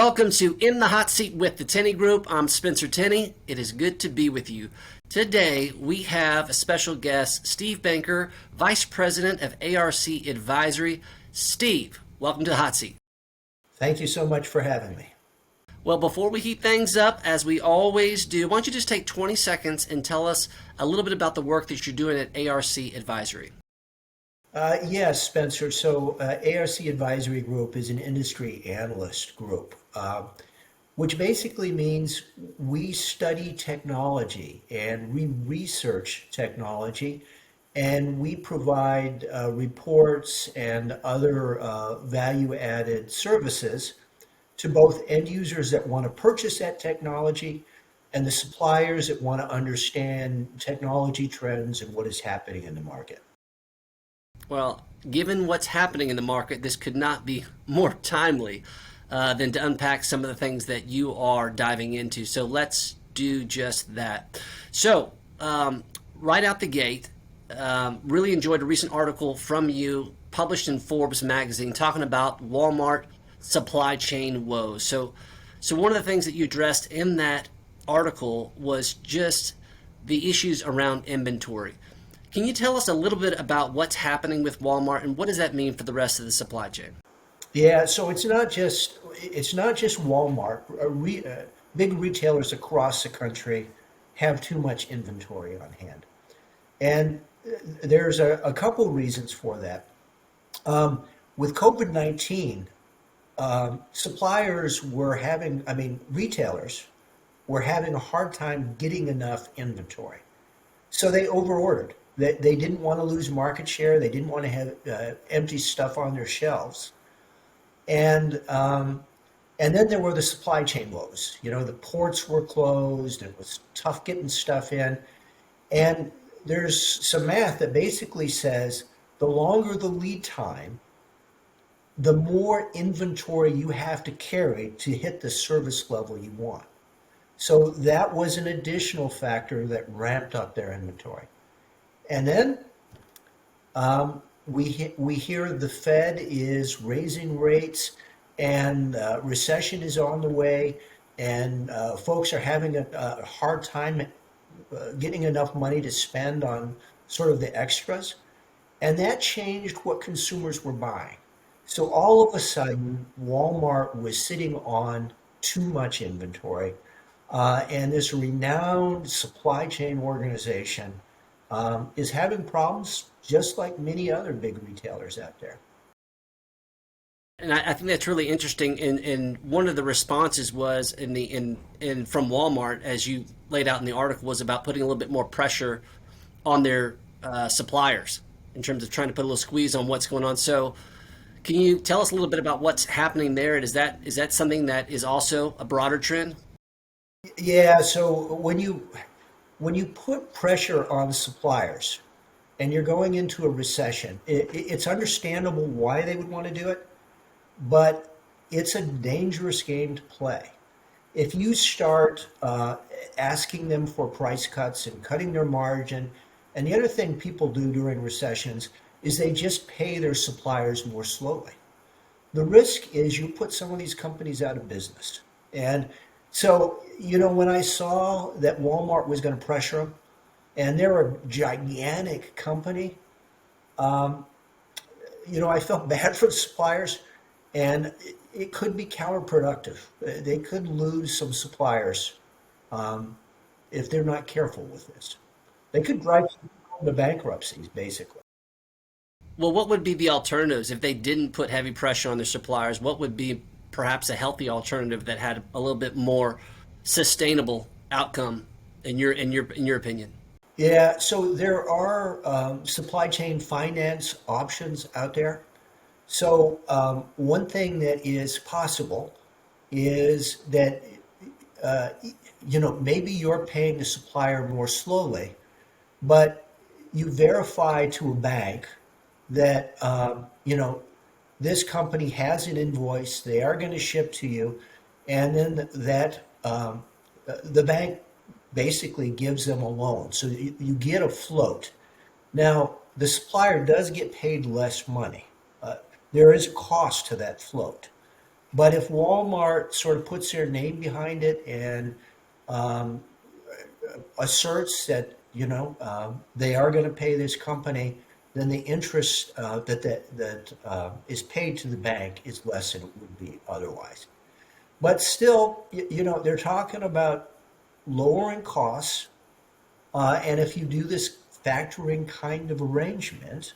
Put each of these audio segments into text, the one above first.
Welcome to In the Hot Seat with the Tenney Group. I'm Spencer Tenney. It is good to be with you. Today we have a special guest, Steve Banker, Vice President of ARC Advisory. Steve, welcome to the Hot Seat. Thank you so much for having me. Well, before we heat things up, as we always do, why don't you just take 20 seconds and tell us a little bit about the work that you're doing at ARC Advisory? Yes, Spencer. So ARC Advisory Group is an industry analyst group, which basically means we study technology and we research technology, and we provide reports and other value-added services to both end users that want to purchase that technology and the suppliers that want to understand technology trends and what is happening in the market. Well, given what's happening in the market, this could not be more timely than to unpack some of the things that you are diving into. So let's do just that. So, right out the gate, really enjoyed a recent article from you published in Forbes magazine talking about Walmart supply chain woes. So one of the things that you addressed in that article was just the issues around inventory. Can you tell us a little bit about what's happening with Walmart and what does that mean for the rest of the supply chain? Yeah, so it's not just Walmart. Big retailers across the country have too much inventory on hand, and there's a couple reasons for that. With COVID-19, retailers were having a hard time getting enough inventory, so they overordered. They didn't want to lose market share. They didn't want to have empty stuff on their shelves. And then there were the supply chain woes. You know, the ports were closed. It was tough getting stuff in. And there's some math that basically says the longer the lead time, the more inventory you have to carry to hit the service level you want. So that was an additional factor that ramped up their inventory. And then we hear the Fed is raising rates, and recession is on the way, and folks are having a hard time getting enough money to spend on sort of the extras, and that changed what consumers were buying. So all of a sudden, Walmart was sitting on too much inventory, and this renowned supply chain organization is having problems just like many other big retailers out there. And I think that's really interesting. And one of the responses was from Walmart, as you laid out in the article, was about putting a little bit more pressure on their suppliers in terms of trying to put a little squeeze on what's going on. So, can you tell us a little bit about what's happening there? And is that something that is also a broader trend? Yeah, so when you put pressure on suppliers and you're going into a recession, it's understandable why they would want to do it, but it's a dangerous game to play. If you start asking them for price cuts and cutting their margin, and the other thing people do during recessions is they just pay their suppliers more slowly. The risk is you put some of these companies out of business. And so, when I saw that Walmart was going to pressure them, and they're a gigantic company, I felt bad for the suppliers, and it could be counterproductive. They could lose some suppliers if they're not careful with this. They could drive some people into bankruptcies, basically. Well, what would be the alternatives if they didn't put heavy pressure on their suppliers? What would be perhaps a healthy alternative that had a little bit more sustainable outcome in your opinion? Yeah, so there are supply chain finance options out there. So one thing that is possible is that maybe you're paying the supplier more slowly, but you verify to a bank that this company has an invoice, they are going to ship to you, and then the bank basically gives them a loan. So you get a float. Now, the supplier does get paid less money. There is a cost to that float. But if Walmart sort of puts their name behind it and um, asserts that they are going to pay this company, then the interest that is paid to the bank is less than it would be otherwise. But still, they're talking about lowering costs, and if you do this factoring kind of arrangement,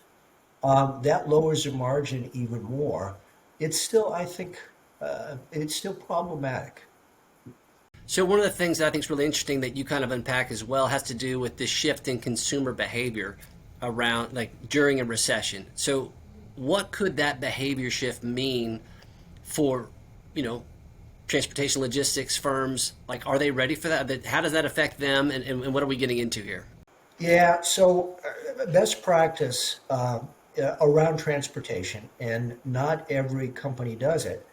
that lowers your margin even more. It's still, I think, it's still problematic. So one of the things that I think is really interesting that you kind of unpack as well has to do with the shift in consumer behavior around like during a recession. So what could that behavior shift mean for, you know, transportation logistics firms? Like, are they ready for that? How does that affect them? And what are we getting into here? Yeah, so best practice around transportation, and not every company does it,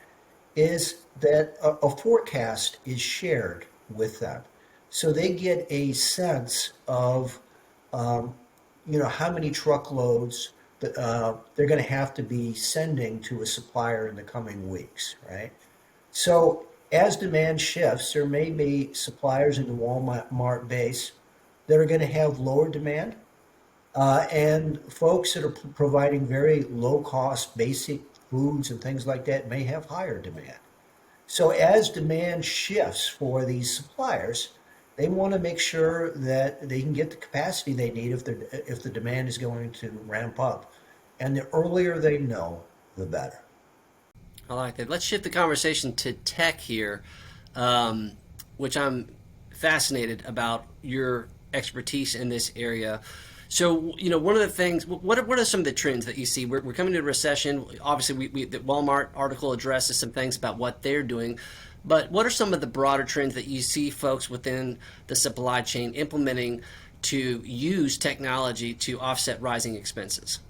is that a forecast is shared with them. So they get a sense of, um, how many truckloads that they're going to have to be sending to a supplier in the coming weeks, right? So as demand shifts, there may be suppliers in the Walmart base that are going to have lower demand, and folks that are providing very low cost basic foods and things like that may have higher demand. So as demand shifts for these suppliers, they want to make sure that they can get the capacity they need if the demand is going to ramp up. And the earlier they know, the better. I like that. Let's shift the conversation to tech here, um, which I'm fascinated about your expertise in this area. So, one of the things, what are some of the trends that you see? We're coming to a recession. Obviously, the Walmart article addresses some things about what they're doing, but what are some of the broader trends that you see folks within the supply chain implementing to use technology to offset rising expenses?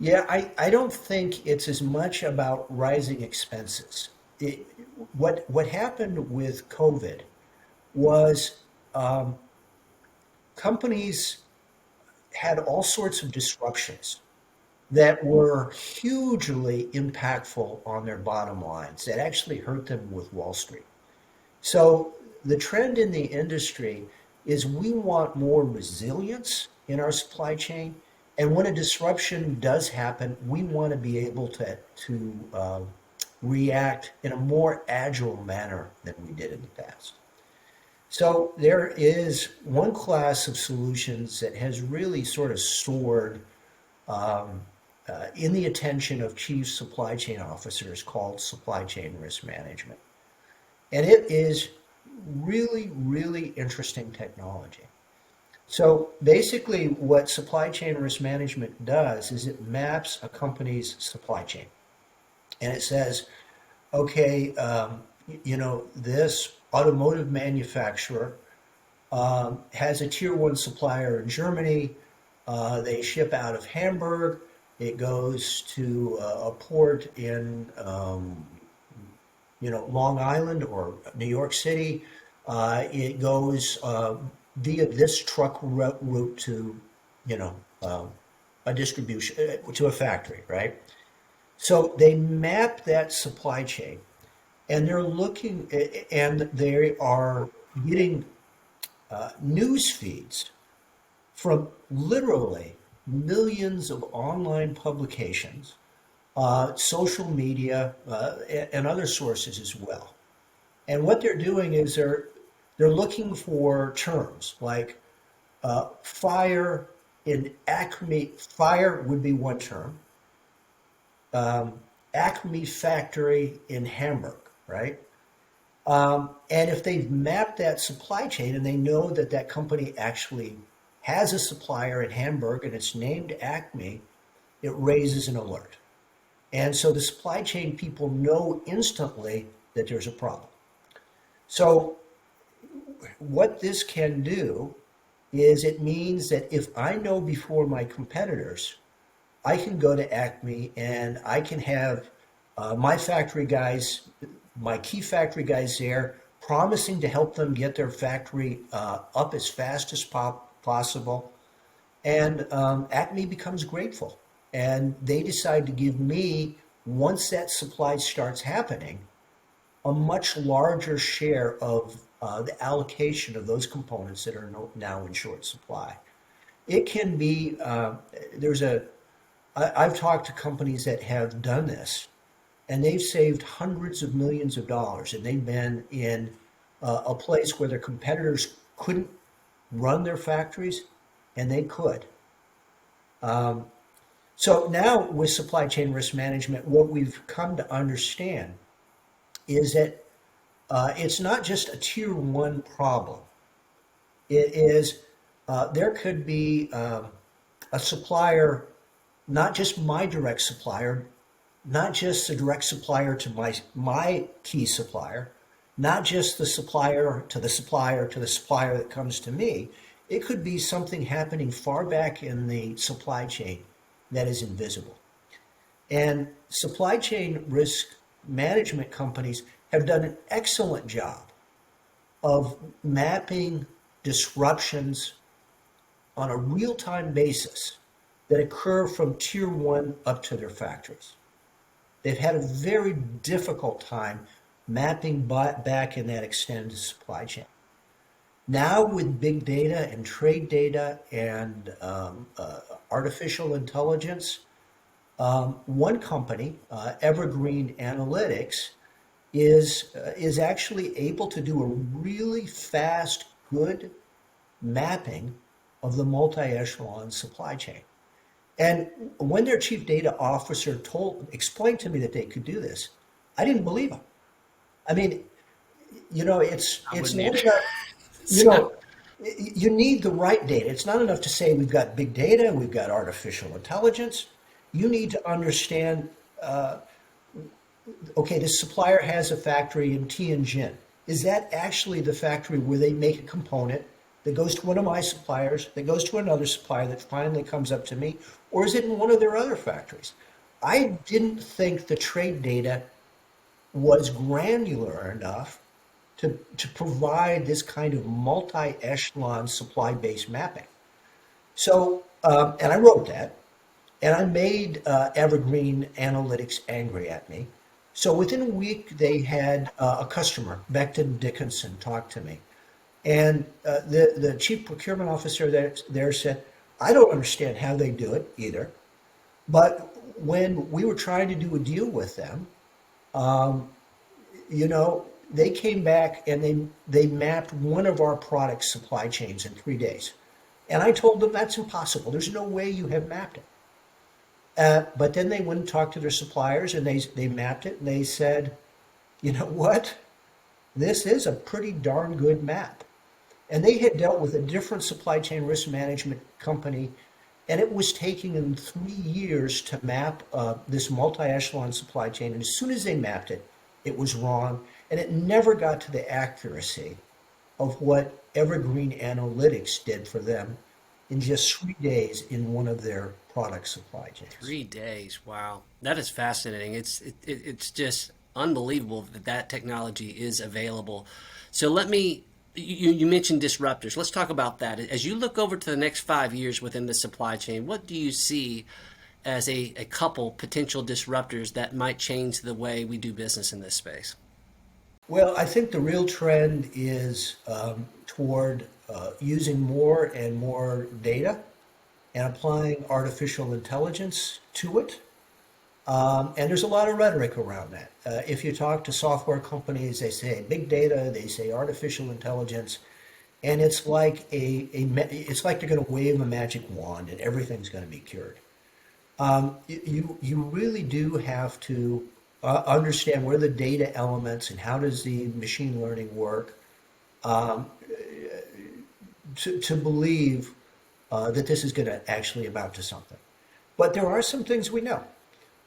Yeah, I don't think it's as much about rising expenses. It, what happened with COVID was um, companies had all sorts of disruptions that were hugely impactful on their bottom lines that actually hurt them with Wall Street. So the trend in the industry is we want more resilience in our supply chain. And when a disruption does happen, we want to be able to react in a more agile manner than we did in the past. So there is one class of solutions that has really sort of soared um, in the attention of chief supply chain officers called supply chain risk management. And it is really, really interesting technology. So basically, what supply chain risk management does is it maps a company's supply chain. And it says, okay, this automotive manufacturer has a tier one supplier in Germany. They ship out of Hamburg. It goes to a port in Long Island or New York City. It goes via this truck route to, you know, uh, a distribution to a factory, right? So they map that supply chain, and they're looking, and they are getting news feeds from literally millions of online publications, social media, and other sources as well. And what they're doing is they're looking for terms like fire in Acme. Fire would be one term. Um, Acme factory in Hamburg, right? And if they've mapped that supply chain and they know that that company actually has a supplier in Hamburg and it's named Acme, it raises an alert. And so the supply chain people know instantly that there's a problem. So what this can do is it means that if I know before my competitors, I can go to Acme and I can have my factory guys, my key factory guys there, promising to help them get their factory up as fast as possible. And Acme becomes grateful. And they decide to give me once that supply starts happening, a much larger share of the allocation of those components that are now in short supply. It can be, I've talked to companies that have done this, and they've saved hundreds of millions of dollars, and they've been in a place where their competitors couldn't run their factories, and they could. So now with supply chain risk management, what we've come to understand is that it's not just a tier one problem. It is, there could be a supplier, not just my direct supplier, not just the direct supplier to my key supplier, not just the supplier to the supplier to the supplier that comes to me. It could be something happening far back in the supply chain that is invisible. And supply chain risk management companies have done an excellent job of mapping disruptions on a real-time basis that occur from tier one up to their factories. They've had a very difficult time mapping back in that extended supply chain. Now with big data and trade data and artificial intelligence, one company, Evergreen Analytics, is actually able to do a really fast, good mapping of the multi-echelon supply chain. And when their chief data officer explained to me that they could do this, I didn't believe him. I mean, it's I wouldn't not either. enough, you know, you need the right data. It's not enough to say we've got big data, we've got artificial intelligence. You need to understand, okay, this supplier has a factory in Tianjin. Is that actually the factory where they make a component that goes to one of my suppliers, that goes to another supplier that finally comes up to me, or is it in one of their other factories? I didn't think the trade data was granular enough to provide this kind of multi-echelon supply-based mapping. So, and I wrote that, and I made Evergreen Analytics angry at me. So within a week, they had a customer, Becton Dickinson, talk to me. And the chief procurement officer there said, I don't understand how they do it either. But when we were trying to do a deal with them, they came back and they mapped one of our product supply chains in 3 days. And I told them that's impossible. There's no way you have mapped it. But then they went and talked to their suppliers and they mapped it and they said, you know what? This is a pretty darn good map. And they had dealt with a different supply chain risk management company, and it was taking them 3 years to map this multi-echelon supply chain. And as soon as they mapped it, it was wrong, and it never got to the accuracy of what Evergreen Analytics did for them in just 3 days in one of their product supply chains. 3 days. Wow, that is fascinating. It's just unbelievable that that technology is available. So let me. You mentioned disruptors. Let's talk about that. As you look over to the next 5 years within the supply chain, what do you see as a couple potential disruptors that might change the way we do business in this space? Well, I think the real trend is toward using more and more data and applying artificial intelligence to it. And there's a lot of rhetoric around that. If you talk to software companies, they say big data, they say artificial intelligence, and it's like it's like they're going to wave a magic wand and everything's going to be cured. You really do have to understand where the data elements and how does the machine learning work to believe that this is going to actually amount to something. But there are some things we know.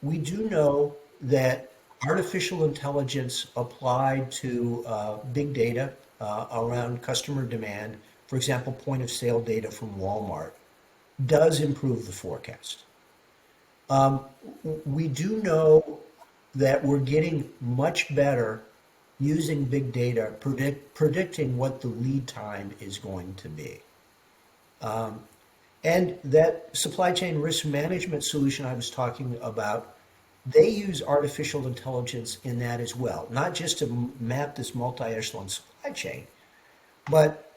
We do know that artificial intelligence applied to big data around customer demand, for example, point of sale data from Walmart, does improve the forecast. We do know that we're getting much better using big data, predicting what the lead time is going to be. And that supply chain risk management solution I was talking about They use artificial intelligence in that as well, not just to map this multi-echelon supply chain, but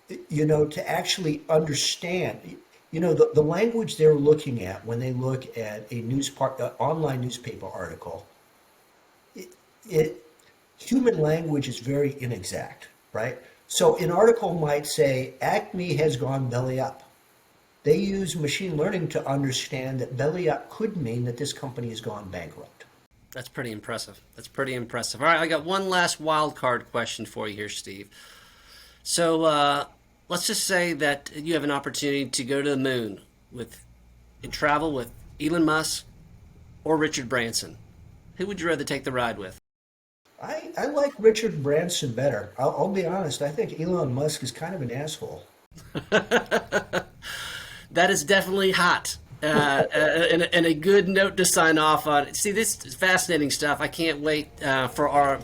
to actually understand, the language they're looking at when they look at a online newspaper article, it, it human language is very inexact, right? So an article might say Acme has gone belly up. They use machine learning to understand that belly up could mean that this company has gone bankrupt. That's pretty impressive. That's pretty impressive. All right, I got one last wild card question for you here, Steve. So let's just say that you have an opportunity to go to the moon and travel with Elon Musk or Richard Branson. Who would you rather take the ride with? I like Richard Branson better. I'll be honest. I think Elon Musk is kind of an asshole. That is definitely hot. And a good note to sign off on. See, this is fascinating stuff. I can't wait for our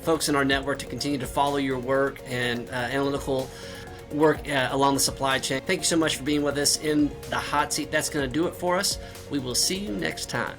folks in our network to continue to follow your work and analytical work along the supply chain. Thank you so much for being with us in the hot seat. That's going to do it for us. We will see you next time.